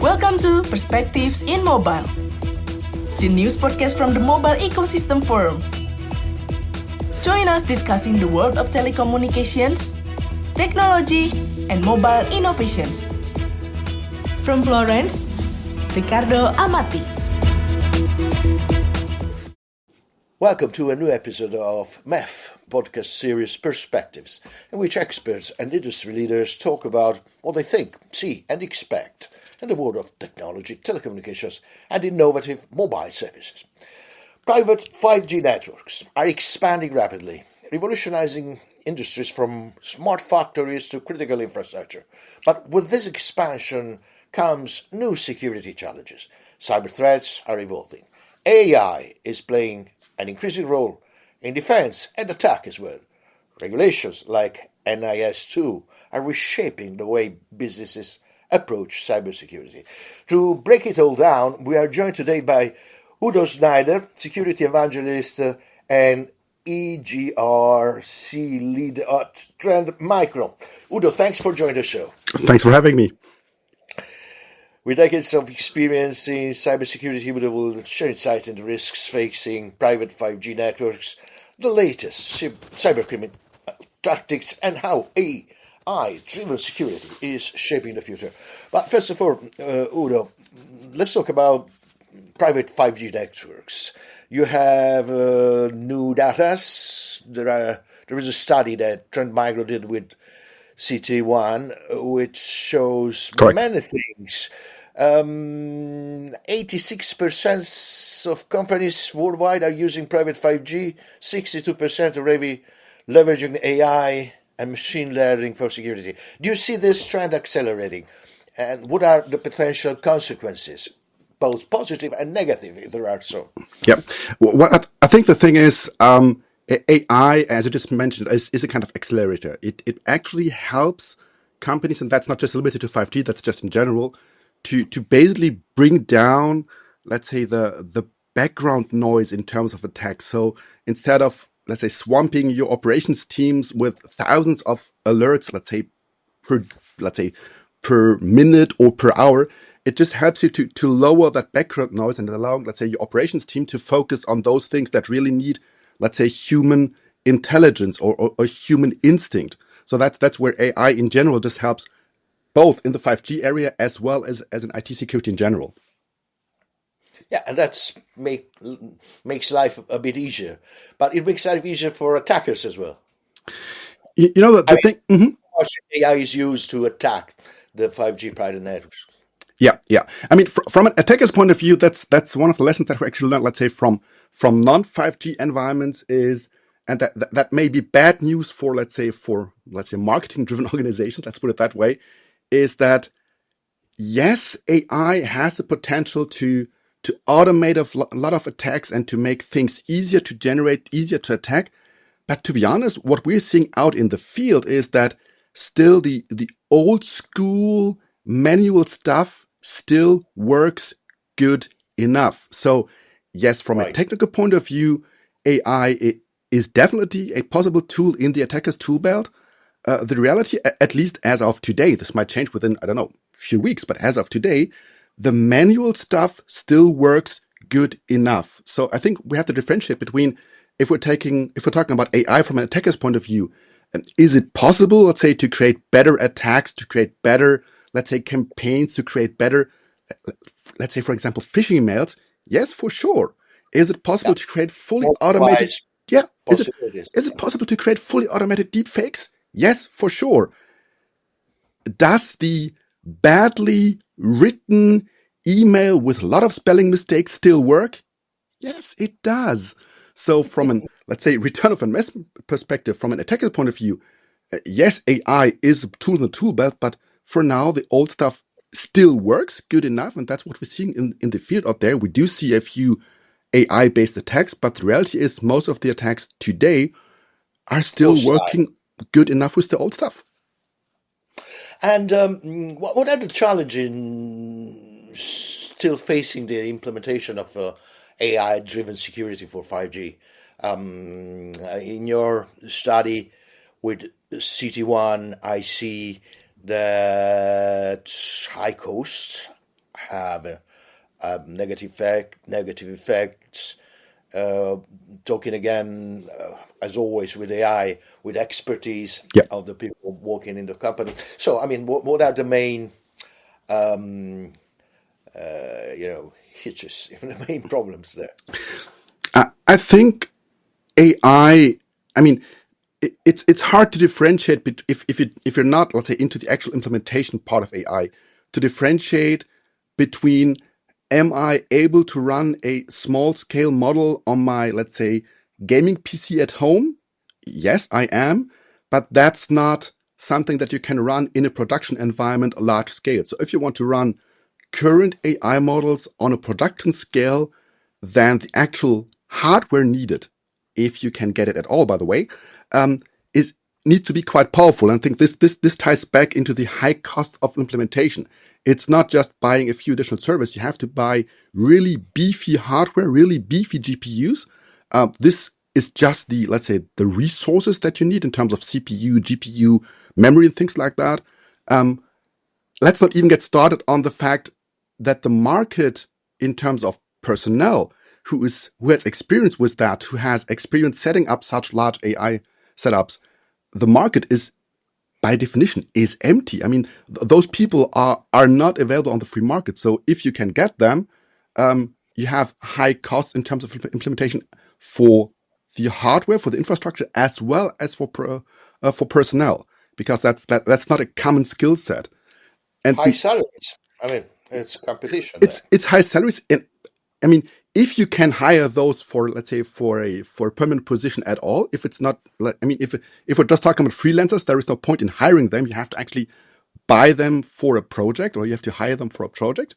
Welcome to Persepctives in Mobile, the news podcast from the Mobile Ecosystem Forum. Join us discussing the world of telecommunications, technology, and mobile innovations. From Florence, Ricardo Amati. Welcome to a new episode of MEF podcast series Persepctives, in which experts and industry leaders talk about what they think, see, and expect in the world of technology, telecommunications, and innovative mobile services. Private 5G networks are expanding rapidly, revolutionizing industries from smart factories to critical infrastructure. But with this expansion comes new security challenges. Cyber threats are evolving. AI is playing an increasing role in defense and attack as well. Regulations like NIS2 are reshaping the way businesses approach cybersecurity. To break it all down, we are joined today by Udo Schneider, security evangelist and EGRC lead at Trend Micro. Udo, thanks for joining the show. Thanks for having me. With decades of experience in cybersecurity, Udo will share insights into risks facing private 5G networks, the latest cybercriminal tactics, and how AI-driven security is shaping the future. But first of all, Udo, let's talk about private 5G networks. You have new data. There is a study that Trend Micro did with CTOne, which shows Correct. many things. 86% of companies worldwide are using private 5G, 62% are already leveraging AI and machine learning for security. Do you see this trend accelerating? And what are the potential consequences, both positive and negative, if there are so? Yeah. Well, I think the thing is, AI, as you just mentioned, is a kind of accelerator. It actually helps companies, and that's not just limited to 5G, that's just in general, to basically bring down, let's say, the background noise in terms of attacks. So instead of, let's say, swamping your operations teams with thousands of alerts, let's say per minute or per hour, it just helps you to lower that background noise and allow, let's say, your operations team to focus on those things that really need, let's say, human intelligence or human instinct. So that's where AI in general just helps both in the 5G area as well as in IT security in general. Yeah, and that's makes life a bit easier. But it makes life easier for attackers as well. You know, the thing... How much AI is used to attack the 5G private networks? Yeah. I mean, from an attacker's point of view, that's one of the lessons that we actually learned, let's say, from non-5G environments is, and that may be bad news for, let's say, marketing-driven organizations, let's put it that way, is that, yes, AI has the potential to automate a lot of attacks and to make things easier to generate, easier to attack. But to be honest, what we're seeing out in the field is that still the old school manual stuff still works good enough. So yes, from a technical point of view, AI is definitely a possible tool in the attacker's tool belt. The reality, at least as of today, this might change within, I don't know, a few weeks, but as of today, the manual stuff still works good enough. So I think we have to differentiate between if we're talking about AI from an attacker's point of view, is it possible, let's say, to create better attacks, to create better, let's say, campaigns, to create better, let's say, for example, phishing emails? Yes, for sure. Is it possible to create fully automated? Yeah. Is it possible to create fully automated deepfakes? Yes, for sure. Does the badly written email with a lot of spelling mistakes still work? Yes, it does. So from an, let's say, return of investment perspective, from an attacker's point of view, yes, AI is a tool in the tool belt, but for now, the old stuff still works good enough. And that's what we're seeing in the field out there. We do see a few AI-based attacks, but the reality is most of the attacks today are still working good enough with the old stuff. And what are the challenges still facing the implementation of AI-driven security for 5G? In your study with CTOne, I see that high costs, have negative effects. Talking again, as always, with AI, with expertise Yeah. of the people working in the company. So, I mean, what are the main, hitches, the main problems there? I think AI. I mean, it's hard to differentiate if you're not, let's say, into the actual implementation part of AI, to differentiate between, am I able to run a small scale model on my, let's say, gaming PC at home? Yes, I am, but that's not something that you can run in a production environment large scale. So if you want to run current AI models on a production scale, then the actual hardware needed, if you can get it at all, by the way, is needs to be quite powerful. And I think this ties back into the high cost of implementation. It's not just buying a few additional servers. You have to buy really beefy hardware, really beefy GPUs. This is just the, let's say, the resources that you need in terms of CPU, GPU, memory, and things like that. Let's not even get started on the fact that the market, in terms of personnel, who has experience with that, who has experience setting up such large AI setups, the market is, by definition, is empty. I mean, those people are not available on the free market. So if you can get them, you have high costs in terms of implementation for the hardware, for the infrastructure, as well as for personnel, because that's not a common skill set. And High salaries. I mean, it's competition there. it's high salaries, and I mean, if you can hire those for, let's say, for a permanent position at all, if it's not, I mean, if we're just talking about freelancers, there is no point in hiring them. You have to actually buy them for a project, or you have to hire them for a project.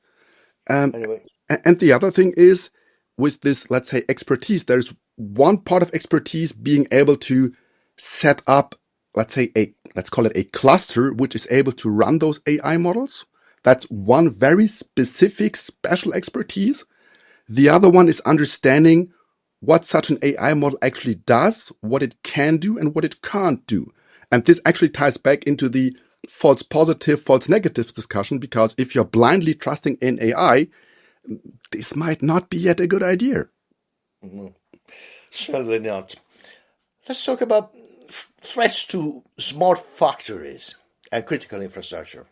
Anyway, And the other thing is, with this, let's say, expertise, there's one part of expertise being able to set up, let's say, let's call it a cluster, which is able to run those AI models. That's one very specific, special expertise. The other one is understanding what such an AI model actually does, what it can do, and what it can't do. And this actually ties back into the false positive, false negatives discussion, because if you're blindly trusting in AI, this might not be yet a good idea. certainly not. Let's talk about threats to smart factories and critical infrastructure.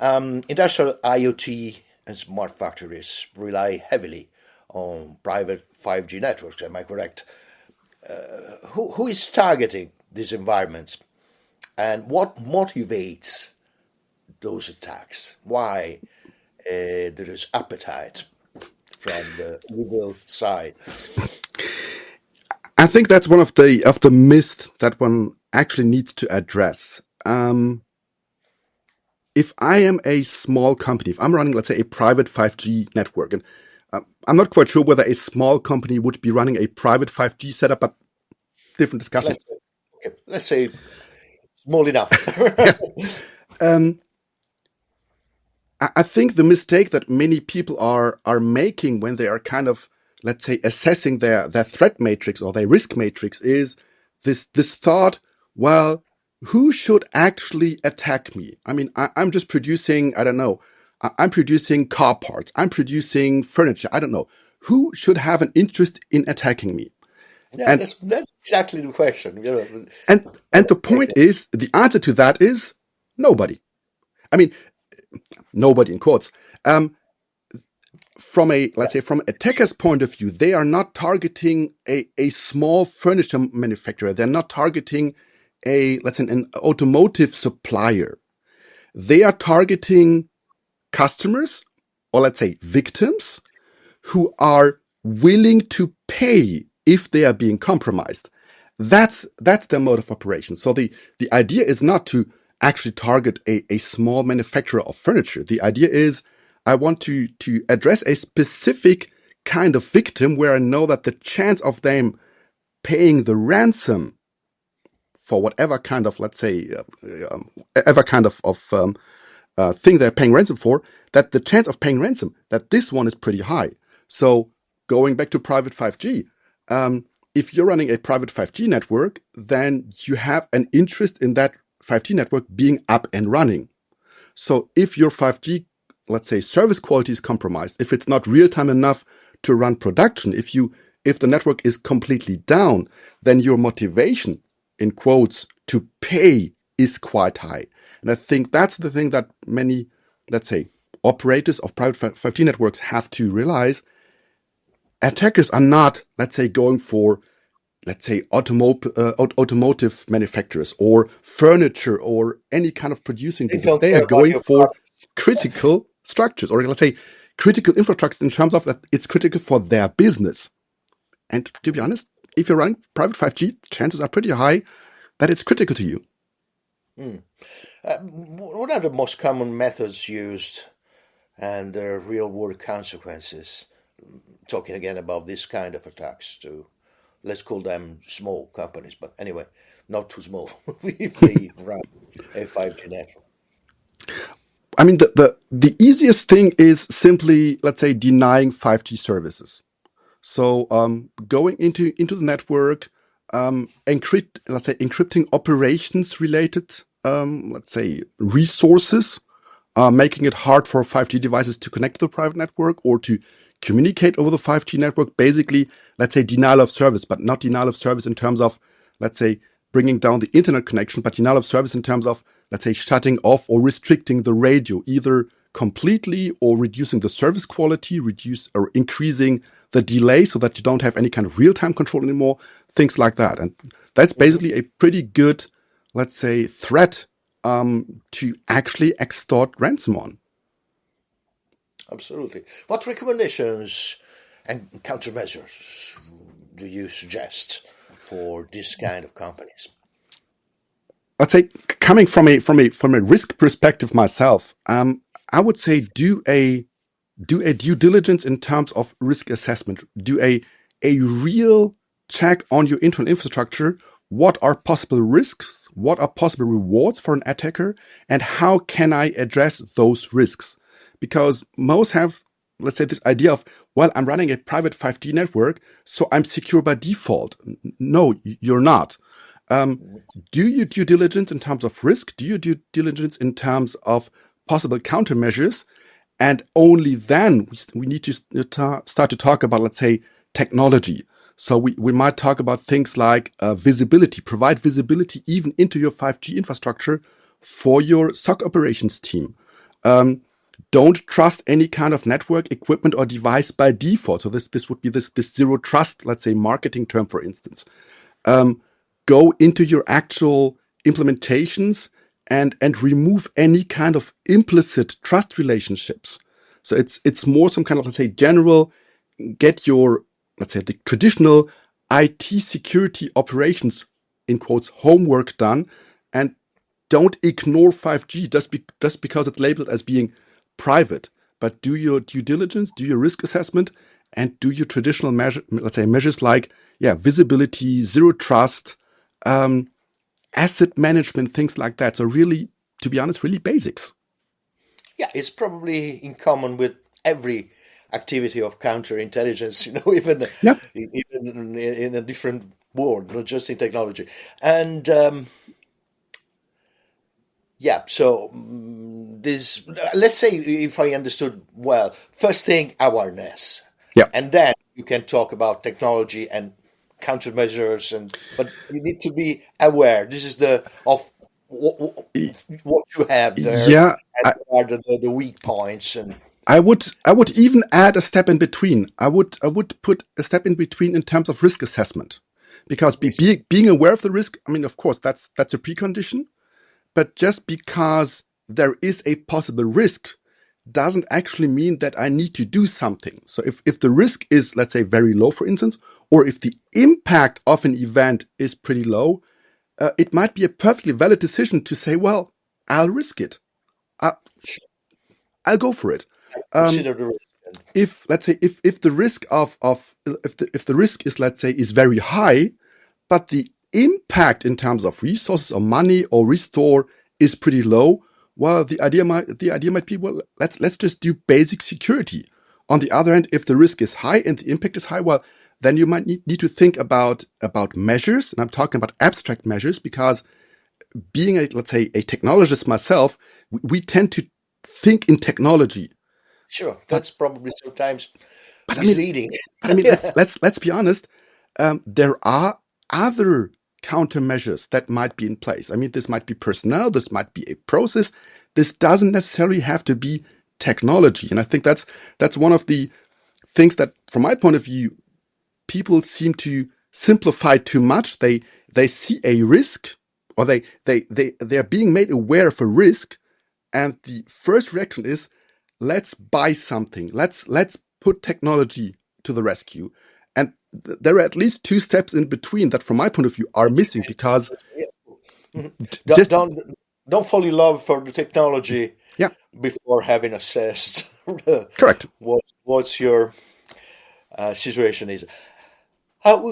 Industrial IoT and smart factories rely heavily on private 5G networks. Am I correct? Who is targeting these environments, and what motivates those attacks? Why there is appetite from the evil side? I think that's one of the myths that one actually needs to address. If I am a small company, if I'm running, let's say, a private 5G network, and I'm not quite sure whether a small company would be running a private 5G setup, but different discussion. Let's say small enough. I think the mistake that many people are making when they are kind of, let's say, assessing their threat matrix or their risk matrix is this thought, well, who should actually attack me? I mean, I'm just producing, I don't know, I'm producing car parts, I'm producing furniture, I don't know. Who should have an interest in attacking me? Yeah, and that's exactly the question. And the point is, the answer to that is nobody. I mean, nobody in quotes. From a, let's say, from attacker's point of view, they are not targeting a small furniture manufacturer. They're not targeting let's say, an automotive supplier. They are targeting customers, or let's say victims, who are willing to pay if they are being compromised. That's their mode of operation. So the idea is not to actually target a small manufacturer of furniture. The idea is, I want to address a specific kind of victim where I know that the chance of them paying the ransom for whatever kind of, let's say, whatever kind of thing they're paying ransom for, that the chance of paying ransom, that this one is pretty high. So going back to private 5G, if you're running a private 5G network, then you have an interest in that 5G network being up and running. So if your 5G let's say, service quality is compromised, if it's not real time enough to run production, if the network is completely down, then your motivation, in quotes, to pay is quite high. And I think that's the thing that many, let's say, operators of private 5G networks have to realize. Attackers are not, let's say, going for, let's say, automotive manufacturers or furniture or any kind of producing They business. don't They care are about going your for product. critical structures, or let's say critical infrastructures, in terms of that it's critical for their business. And to be honest, if you're running private 5G, chances are pretty high that it's critical to you. What are the most common methods used and their real-world consequences? Talking again about this kind of attacks to, let's call them small companies, but anyway, not too small if they run a 5G network. I mean, the easiest thing is simply, let's say, denying 5G services. So going into the network, encrypting operations related, let's say, resources, making it hard for 5G devices to connect to the private network or to communicate over the 5G network. Basically, let's say denial of service, but not denial of service in terms of, let's say, bringing down the internet connection, but denial of service in terms of, let's say, shutting off or restricting the radio, either completely or reducing the service quality, reduce or increasing the delay so that you don't have any kind of real-time control anymore, things like that. And that's basically a pretty good, let's say, threat to actually extort ransom on. Absolutely. What recommendations and countermeasures do you suggest for this kind of companies? I'd say, coming from a risk perspective myself, I would say do a due diligence in terms of risk assessment. Do a real check on your internal infrastructure. What are possible risks? What are possible rewards for an attacker? And how can I address those risks? Because most have, let's say, this idea of, well, I'm running a private 5G network, so I'm secure by default. No, you're not. Do your due diligence in terms of risk? Do your due diligence in terms of possible countermeasures? And only then we need to start to talk about, let's say, technology. So we might talk about things like visibility, provide visibility even into your 5G infrastructure for your SOC operations team. Don't trust any kind of network equipment or device by default. So this would be this zero trust, let's say, marketing term, for instance. Go into your actual implementations and remove any kind of implicit trust relationships. So it's more some kind of, let's say, general, get your, let's say, the traditional IT security operations, in quotes, homework done, and don't ignore 5G just because it's labeled as being private, but do your due diligence, do your risk assessment, and do your traditional measures like, visibility, zero trust, asset management, things like that. So really, to be honest, really basics. Yeah, it's probably in common with every activity of counterintelligence, even in a different world, not just in technology. And so this, let's say, if I understood well, first thing, awareness. Yeah. And then you can talk about technology and countermeasures, but you need to be aware. This is of what you have there. Yeah, and what are the weak points. And I would even add a step in between. I would put a step in between in terms of risk assessment, because being aware of the risk, I mean, of course, that's a precondition. But just because there is a possible risk doesn't actually mean that I need to do something. So if the risk is, let's say, very low, for instance, or if the impact of an event is pretty low, it might be a perfectly valid decision to say, well, I'll risk it. I'll go for it. Consider the risk. If, let's say, if the risk if the risk is, let's say, is very high, but the impact in terms of resources or money or restore is pretty low, well, the idea might be, well, let's just do basic security. On the other hand, if the risk is high and the impact is high, well, then you might need to think about measures, and I'm talking about abstract measures, because being let's say, a technologist myself, we tend to think in technology. Sure, that's probably sometimes But I mean, misleading. but I mean, Yeah. let's be honest. There are other countermeasures that might be in place. I mean, this might be personnel, this might be a process. This doesn't necessarily have to be technology. And I think that's one of the things that, from my point of view, people seem to simplify too much. They see a risk, or they are being made aware of a risk, and the first reaction is, let's buy something. Let's put technology to the rescue. And there are at least two steps in between that, from my point of view, are missing because Mhm. just Don't fall in love for the technology yeah, before having assessed correct. what's your situation is. How,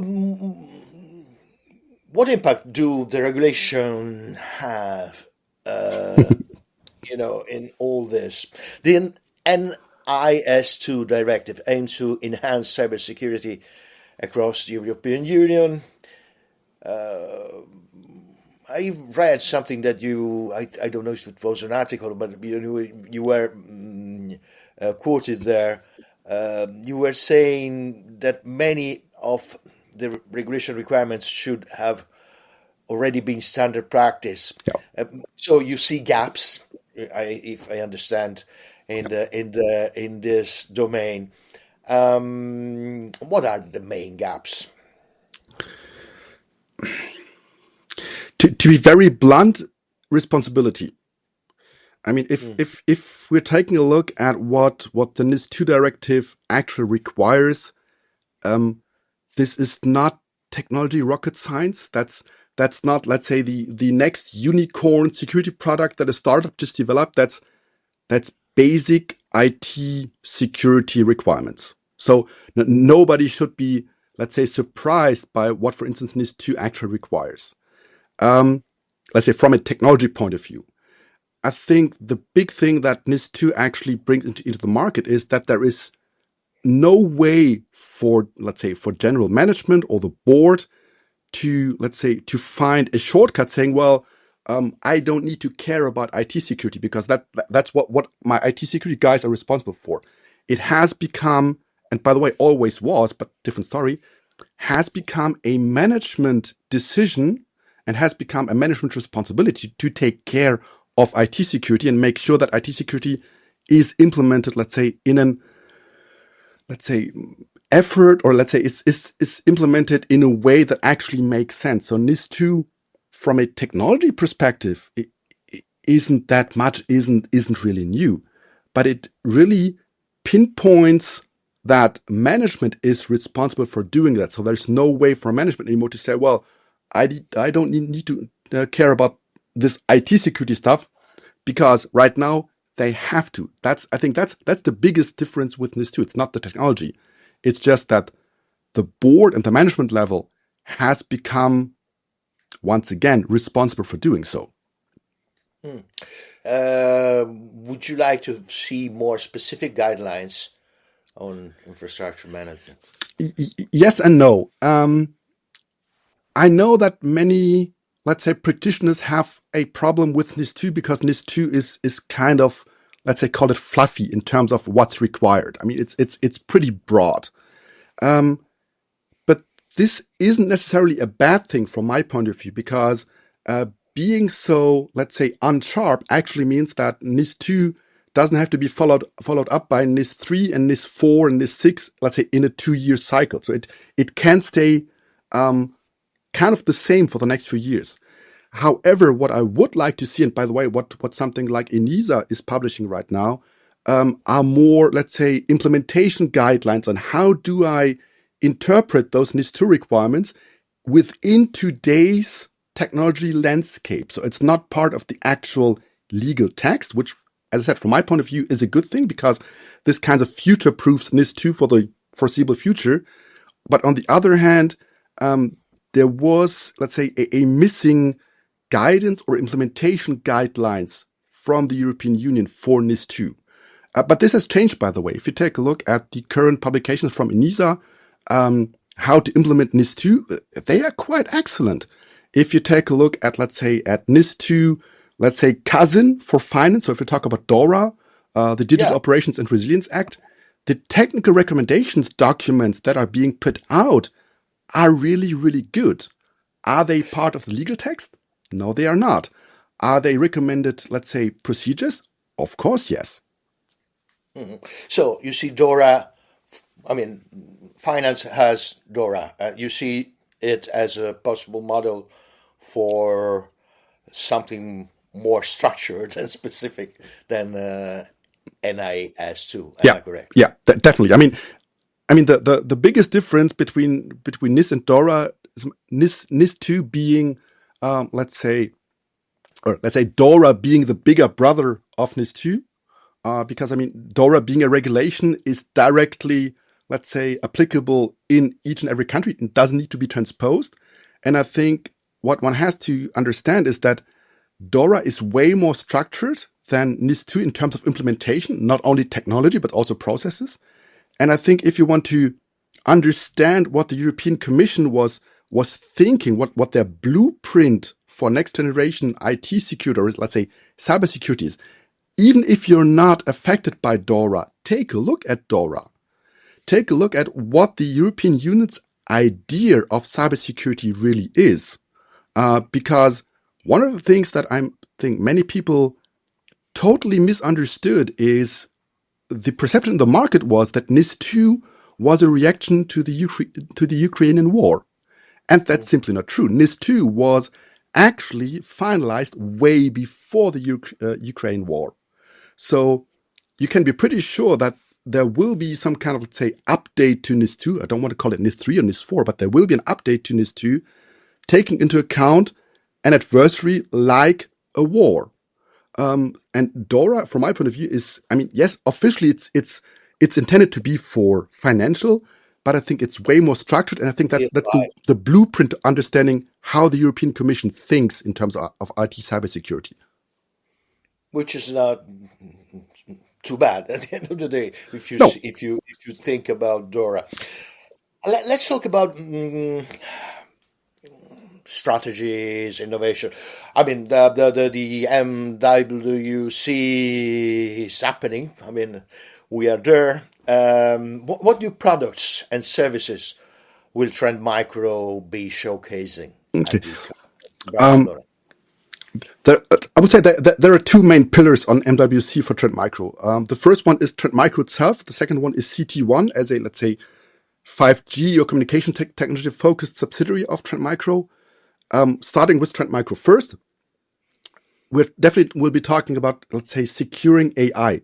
what impact do the regulation have, in all this? The NIS2 directive aims to enhance cybersecurity across the European Union. I read something that I don't know if it was an article, but you were quoted there. You were saying that many of the regulation requirements should have already been standard practice. Yeah. So you see gaps, if I understand, in this domain. What are the main gaps? To be very blunt, responsibility. I mean, if we're taking a look at what the NIS2 directive actually requires, this is not technology rocket science. That's not, let's say, the next unicorn security product that a startup just developed. That's basic IT security requirements. So nobody should be, let's say, surprised by what, for instance, NIS2 actually requires. Let's say from a technology point of view. I think the big thing that NIS2 actually brings into the market is that there is no way for, let's say, for general management or the board to, let's say, to find a shortcut saying, well, I don't need to care about IT security because that's what my IT security guys are responsible for. It has become, and by the way, always was, but different story, has become a management decision and has become a management responsibility to take care of IT security and make sure that IT security is implemented, let's say, in an, let's say, effort, or let's say is implemented in a way that actually makes sense. So NIS2, from a technology perspective, it isn't that much, isn't really new, but it really pinpoints that management is responsible for doing that. So there's no way for management anymore to say, well, I don't need to care about this IT security stuff because right now they have to. I think that's the biggest difference with NIS2. It's not the technology. It's just that the board and the management level has become, once again, responsible for doing so. Would you like to see more specific guidelines on infrastructure management? Yes and no. I know that many, let's say, practitioners have a problem with NIS2 because NIS2 is kind of, let's say, call it fluffy in terms of what's required. I mean, it's pretty broad. But this isn't necessarily a bad thing from my point of view because being so, let's say, unsharp actually means that NIS2 doesn't have to be followed up by NIS3 and NIS4 and NIS6, let's say, in a 2-year cycle. So it can stay kind of the same for the next few years. However, what I would like to see, and by the way, what something like ENISA is publishing right now, are more, let's say, implementation guidelines on how do I interpret those NIS2 requirements within today's technology landscape. So it's not part of the actual legal text, which, as I said, from my point of view, is a good thing because this kind of future-proofs NIS2 for the foreseeable future. But on the other hand, there was, let's say, a missing guidance or implementation guidelines from the European Union for NIS2. But this has changed, by the way. If you take a look at the current publications from ENISA, how to implement NIS2, they are quite excellent. If you take a look at, let's say, at NIS2, let's say, cousin for finance, so if you talk about DORA, the Digital Yeah. Operations and Resilience Act, the technical recommendations documents that are being put out are really, really good. Are they part of the legal text? No, they are not. Are they recommended, let's say, procedures? Of course, yes. So you see DORA, I mean, finance has DORA. You see it as a possible model for something more structured and specific than NIS2. Am Yeah, I correct? yeah, definitely. I mean, the biggest difference between NIS and DORA is NIS2 being, let's say, DORA being the bigger brother of NIS2, because I mean, DORA being a regulation is directly, let's say, applicable in each and every country. It doesn't need to be transposed. And I think what one has to understand is that DORA is way more structured than NIS2 in terms of implementation, not only technology, but also processes. And I think if you want to understand what the European Commission was thinking, what their blueprint for next generation IT security, or let's say cybersecurity is, even if you're not affected by DORA, take a look at DORA. Take a look at what the European Union's idea of cybersecurity really is. Because one of the things that I think many people totally misunderstood is the perception in the market was that NIS2 was a reaction to the Ukrainian war. And that's simply not true. NIS2 was actually finalized way before the Ukraine war. So you can be pretty sure that there will be some kind of, let's say, update to NIS2. I don't want to call it NIS3 or NIS4, but there will be an update to NIS2 taking into account an adversary like a war. And DORA, from my point of view, is, I mean, yes, officially it's intended to be for financial, but I think it's way more structured, and I think that's the blueprint to understanding how the European Commission thinks in terms of IT cybersecurity. Which is not too bad at the end of the day if you No. if you think about DORA. Let's talk about strategies, innovation. I mean, the MWC is happening. I mean, we are there. What new products and services will Trend Micro be showcasing? Okay. I would say that there are two main pillars on MWC for Trend Micro. The first one is Trend Micro itself. The second one is CTOne as a, let's say, 5G or communication technology focused subsidiary of Trend Micro. Starting with Trend Micro first, we definitely will be talking about, let's say, securing AI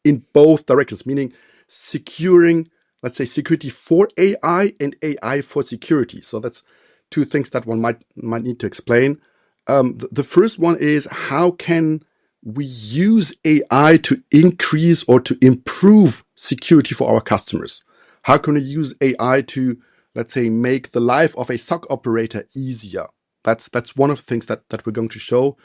in both directions, meaning securing, let's say, security for AI and AI for security. So that's two things that one might need to explain. The first one is, how can we use AI to increase or to improve security for our customers? How can we use AI to, let's say, make the life of a SOC operator easier? That's one of the things that we're going to show.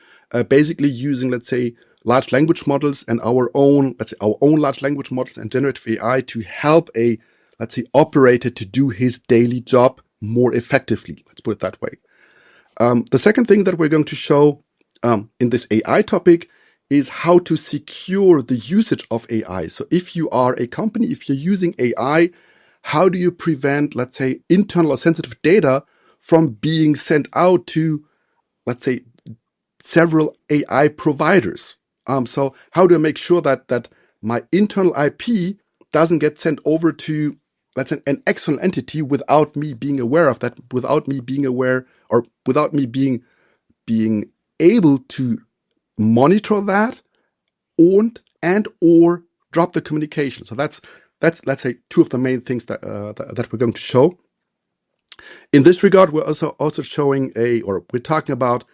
Basically using, let's say, large language models and our own large language models and generative AI to help a, let's say, operator to do his daily job more effectively. Let's put it that way. The second thing that we're going to show in this AI topic is how to secure the usage of AI. So if you are a company, if you're using AI, how do you prevent, let's say, internal or sensitive data from being sent out to, let's say, several AI providers? So how do I make sure that my internal IP doesn't get sent over to, let's say, an external entity without me being aware of that, without me being aware, or without me being able to monitor that and or drop the communication. So that's let's say two of the main things that we're going to show. In this regard, we're also showing we're talking about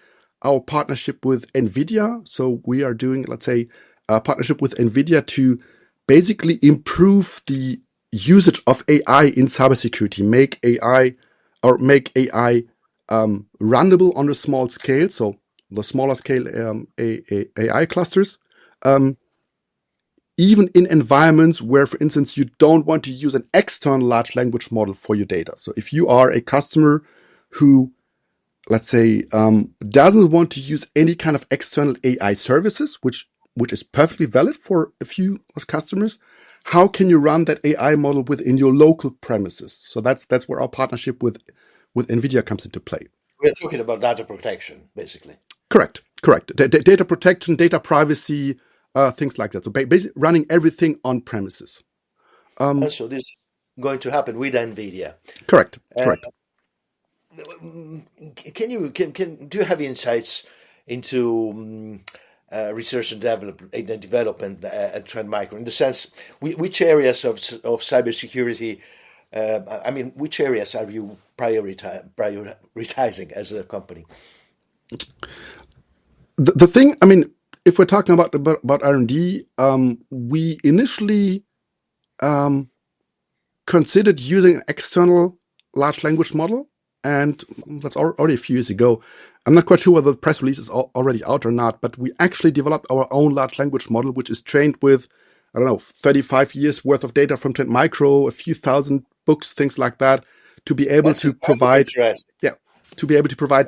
our partnership with NVIDIA. So we are doing, let's say, a partnership with NVIDIA to basically improve the usage of AI in cybersecurity, make AI runnable on a small scale. So the smaller scale AI clusters, even in environments where, for instance, you don't want to use an external large language model for your data. So if you are a customer who, let's say, doesn't want to use any kind of external AI services, which which is perfectly valid for a few customers, how can you run that AI model within your local premises? So that's where our partnership with NVIDIA comes into play. We're talking about data protection, basically. Correct. Data protection, data privacy, things like that. So basically running everything on premises. And so this is going to happen with NVIDIA. Correct. Do you have insights into research and development at Trend Micro, in the sense, which areas of cybersecurity, which areas are you prioritizing as a company? The thing, if we're talking about R&D, we initially considered using an external large language model, and that's already a few years ago. I'm not quite sure whether the press release is already out or not, but we actually developed our own large language model, which is trained with, 35 years worth of data from Trend Micro, a few thousand books, things like that, to be able to provide,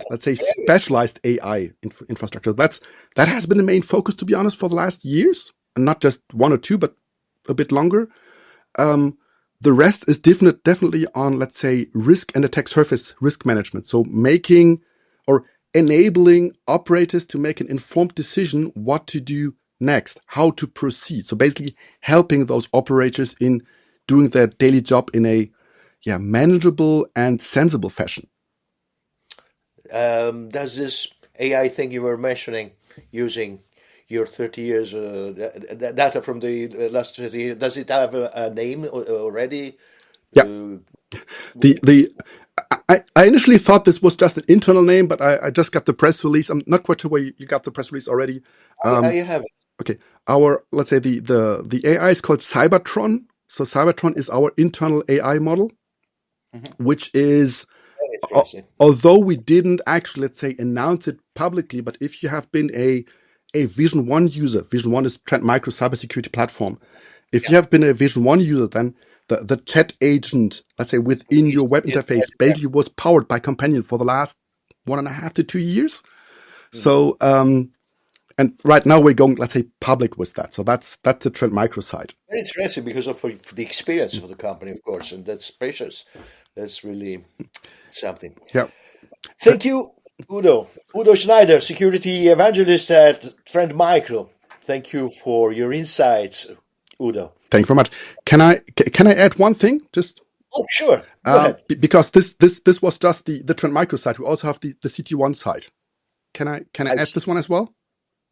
let's say, specialized AI infrastructure. That has been the main focus, to be honest, for the last years, and not just one or two, but a bit longer. The rest is definitely on, let's say, risk and attack surface risk management. So making or enabling operators to make an informed decision what to do next, how to proceed. So basically helping those operators in doing their daily job in a manageable and sensible fashion. Does this AI thing you were mentioning, using your 30 years data from the last 30 years, does it have a name already? Yeah. I initially thought this was just an internal name, but I just got the press release. I'm not quite sure where you got the press release already. I have it. Okay. Let's say the AI is called Cybertron. So Cybertron is our internal AI model, which is, although we didn't actually, let's say, announce it publicly, but if you have been a Vision One user, Vision One is Trend Micro cybersecurity platform. If you have been a Vision One user, then the chat agent, let's say, within your web interface basically was powered by Companion for the last 1.5 to 2 years. So, and right now we're going, let's say, public with that. So that's the Trend Micro side. Very interesting, because of for the experience of the company, of course, and that's precious. That's really something. Yeah. Thank you, Udo. Udo Schneider, security evangelist at Trend Micro. Thank you for your insights, Udo. Thank you very much. Can I add one thing? Just sure. Go ahead. Because this was just the Trend Micro side. We also have the CTOne side. Can I add this one as well?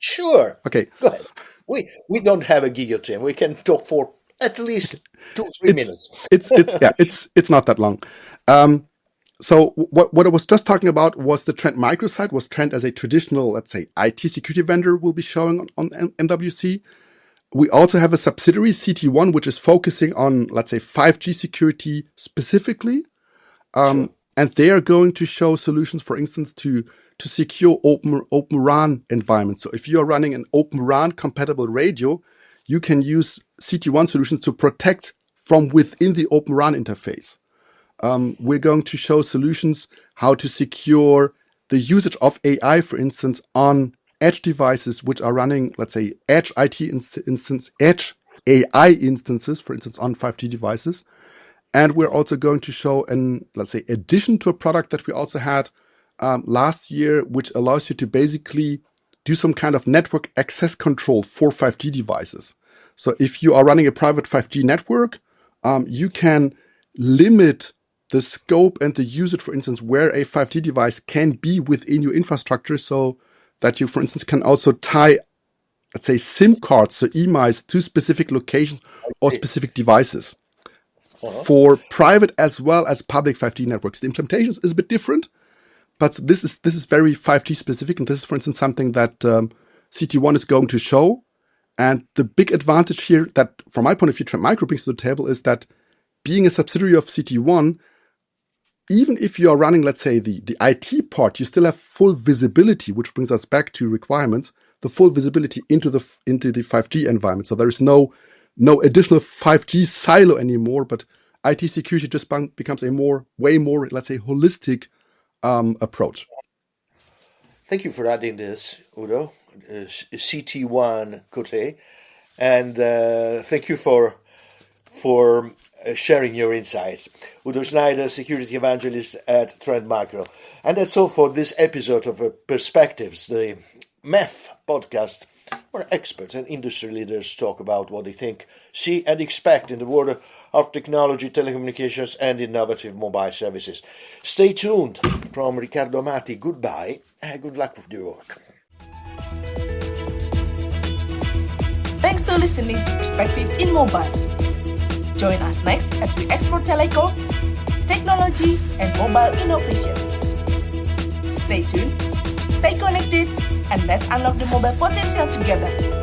Sure. Okay. Go ahead. We don't have a guillotine. We can talk for at least 2-3 minutes. It's not that long. So what I was just talking about was the Trend Micro side. Was Trend as a traditional, let's say, IT security vendor will be showing on MWC. We also have a subsidiary, CTOne, which is focusing on, let's say, 5G security specifically. Sure. And they are going to show solutions, for instance, to secure open RAN environments. So if you are running an open RAN compatible radio, you can use CTOne solutions to protect from within the open RAN interface. We're going to show solutions how to secure the usage of AI, for instance, on edge devices which are running, let's say, edge edge AI instances, for instance, on 5G devices. And we're also going to show let's say, addition to a product that we also had last year, which allows you to basically do some kind of network access control for 5G devices. So if you are running a private 5G network, you can limit the scope and the usage, for instance, where a 5G device can be within your infrastructure, so that you, for instance, can also tie, let's say, SIM cards, so EMIs, to specific locations or specific devices for private as well as public 5G networks. The implementation is a bit different, but this is very 5G specific, and this is, for instance, something that CTOne is going to show. And the big advantage here that, from my point of view, Trend Micro brings to the table is that being a subsidiary of CTOne, even if you are running, let's say, the IT part, you still have full visibility, which brings us back to requirements, the full visibility into the 5G environment. So there is no additional 5G silo anymore, but IT security just becomes a way more, let's say, holistic approach. Thank you for adding this, Udo. CTOne Cote, and thank you for sharing your insights. Udo Schneider, security evangelist at Trend Micro. And that's all for this episode of Persepctives, the MEF podcast, where experts and industry leaders talk about what they think, see, and expect in the world of technology, telecommunications, and innovative mobile services. Stay tuned. From Riccardo Amati, goodbye, and good luck with your work. Thanks for listening to Perspectives in Mobile. Join us next as we explore telecoms, technology, and mobile innovations. Stay tuned, stay connected, and let's unlock the mobile potential together.